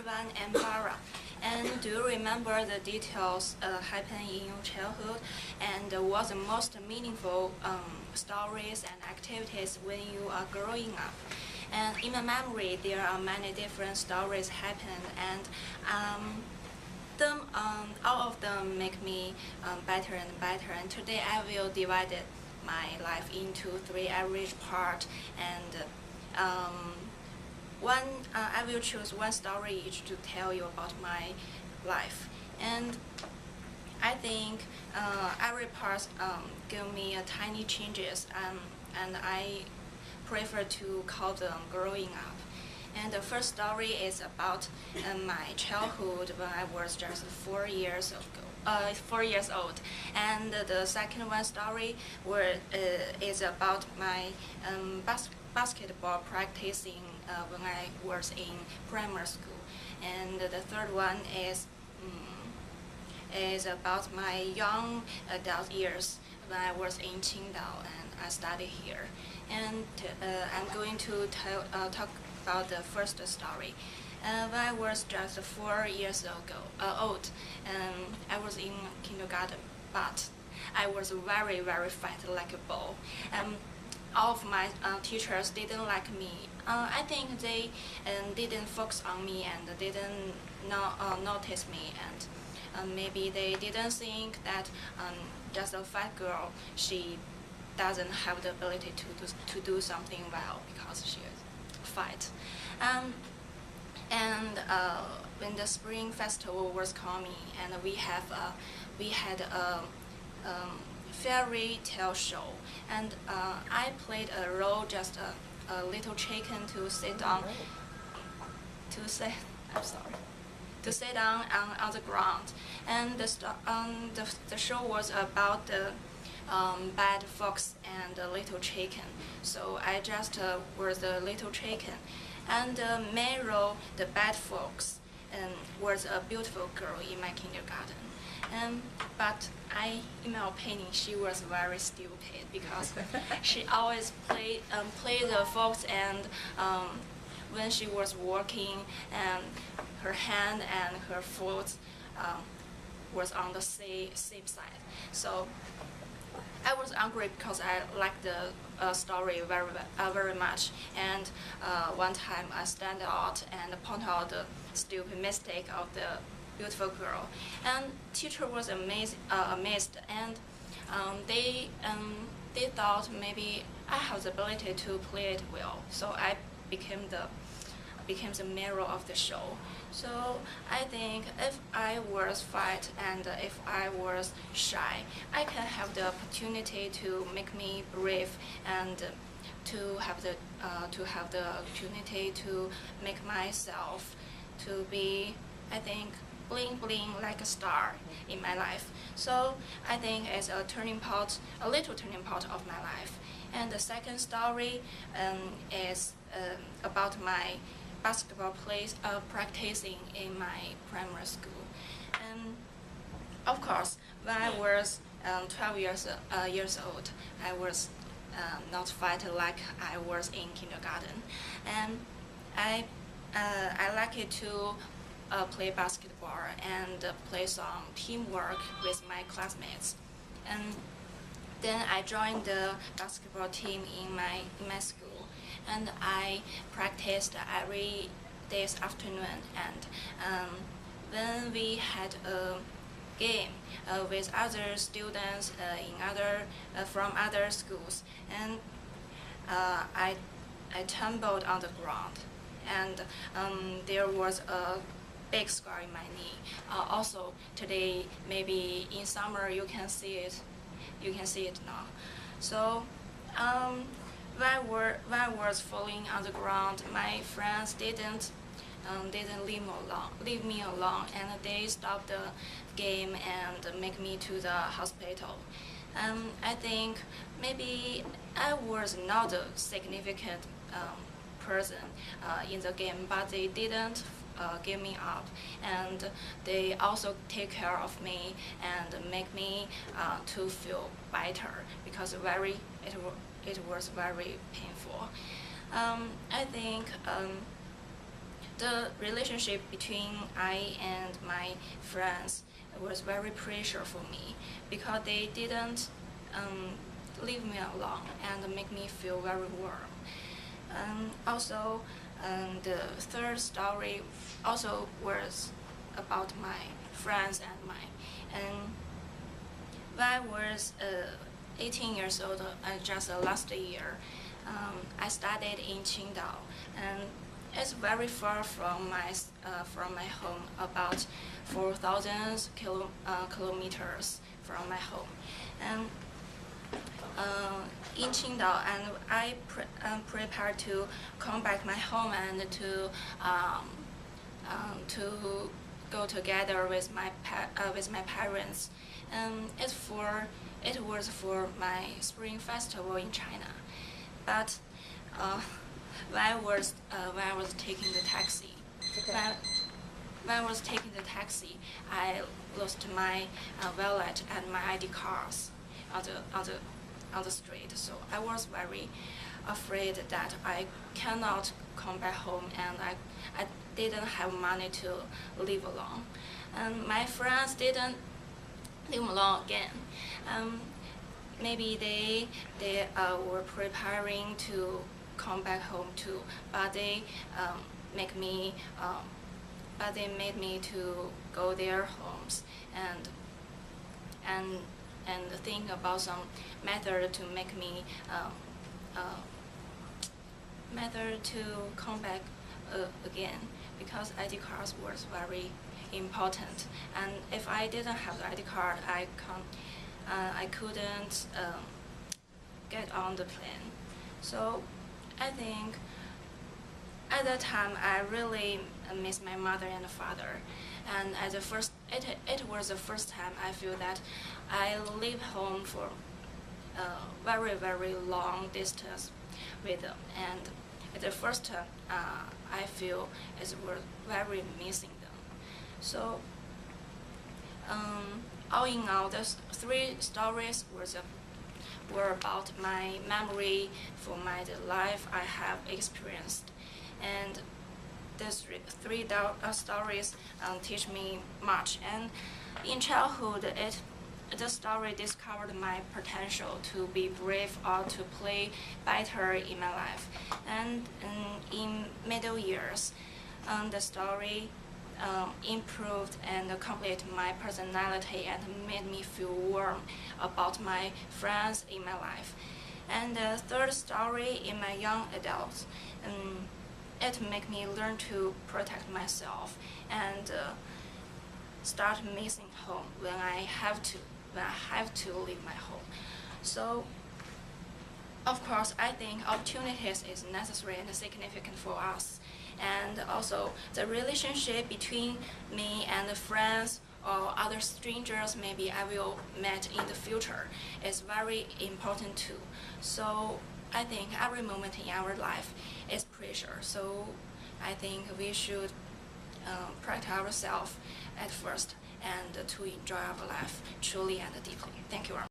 everyone, I'm Bara. And do you remember the details happened in your childhood? And what the most meaningful stories and activities when you are growing up? And in my memory, there are many different stories happened, and all of them make me better and better. And today I will divide my life into three average parts, and I will choose one story each to tell you about my life. And I think every part give me a tiny changes, and I prefer to call them growing up. And the first story is about my childhood when I was just 4 years ago. 4 years old, and the second one story is about my basketball practicing when I was in primary school, and the third one is about my young adult years when I was in Qingdao and I studied here. And I'm going to talk about the first story. When I was just 4 years old, I was in kindergarten, but I was very, very fat, like a ball. All of my teachers didn't like me. I think they didn't focus on me and didn't notice me, and maybe they didn't think that just a fat girl, she doesn't have the ability to do something well because she is fat. And when the spring festival was coming, and we had a fairy tale show, and I played a role, just a little chicken to sit down, to sit down on the ground. And the show was about the bad fox and the little chicken. So I just was the little chicken. And the main role, the bad fox, was a beautiful girl in my kindergarten. But in my opinion, she was very stupid because she always played the fox, and when she was walking, and her hand and her foot was on the safe side. So I was angry because I liked the story very much. And one time I stand out and point out the stupid mistake of the beautiful girl, and teacher was amazed, and they thought maybe I have the ability to play it well. So I became the mirror of the show. So I think if I was fat and if I was shy, I can have the opportunity to make me brave, and to have the opportunity to make myself to be, I think, bling bling like a star in my life. So I think it's a little turning point of my life. And the second story is about my basketball practicing in my primary school. And of course, when I was 12 years old, I was not fat like I was in kindergarten, and I liked to play basketball and play some teamwork with my classmates. And then I joined the basketball team in my school, and I practiced every day's afternoon. And when we had a game with other students from other schools, and I tumbled on the ground, and there was a big scar in my knee. Also today, maybe in summer you can see it. You can see it now. So when I was falling on the ground, my friends didn't leave me alone, and they stopped the game and make me to the hospital. I think maybe I was not a significant person in the game, but they didn't give me up, and they also take care of me and make me to feel better, because it was very painful. I think the relationship between I and my friends was very pressure for me because they didn't leave me alone and make me feel very warm. Also, the third story also was about my friends and mine. And when I was 18 years old, just last year, I studied in Qingdao, and it's very far from my home, about 4,000 kilometers from my home. And in Qingdao, and I prepared to come back my home and to go together with my parents. It was for my Spring Festival in China, but when I was taking the taxi, Okay. when I was taking the taxi, I lost my wallet and my ID cards on the street. So I was very afraid that I cannot come back home, and I didn't have money to live alone. And my friends didn't leave me alone again. Maybe they were preparing to come back home too, but they make me but they made me to go their homes and think about some method to make me method to come back again, because ID cards was very important. And if I didn't have the ID card, I couldn't get on the plane. So I think at that time I really miss my mother and father. And at the first, it was the first time I feel that I leave home for very, very long distance with them. And at the first time, I feel it was very missing them. So all in all, those three stories were about my memory for the life I have experienced. And these three stories teach me much. And in childhood, the story discovered my potential to be brave or to play better in my life. And in middle years, the story improved and completed my personality and made me feel warm about my friends in my life. And the third story in my young adults, it made me learn to protect myself and start missing home when I have to leave my home. So of course, I think opportunities is necessary and significant for us. And also, the relationship between me and the friends or other strangers maybe I will meet in the future is very important too. So I think every moment in our life is pressure. So I think we should protect ourselves at first and to enjoy our life truly and deeply. Thank you very much.